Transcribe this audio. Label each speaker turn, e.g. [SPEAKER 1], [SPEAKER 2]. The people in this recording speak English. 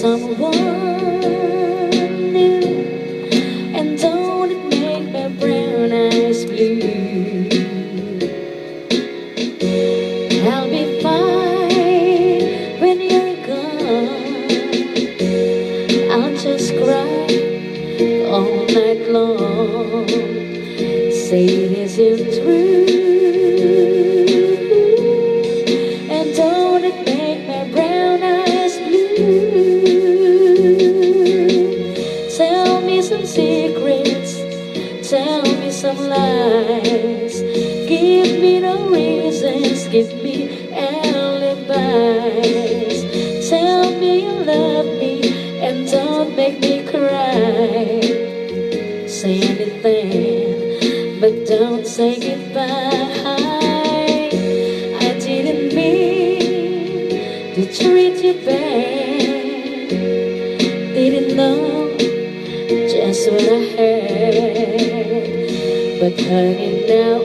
[SPEAKER 1] someone new, and don't it make my brown eyes blue? I'll be fine when you're gone. I'll just cry all night long. Say it isn't true, and don't it make my brown eyes blue? Tell me some secrets, tell me some lies. Give me no reasons, give me alibis. Tell me you love me and don't make me cry. Say anything, but don't say goodbye. I didn't mean to treat you bad, didn't know just what I had. But honey, now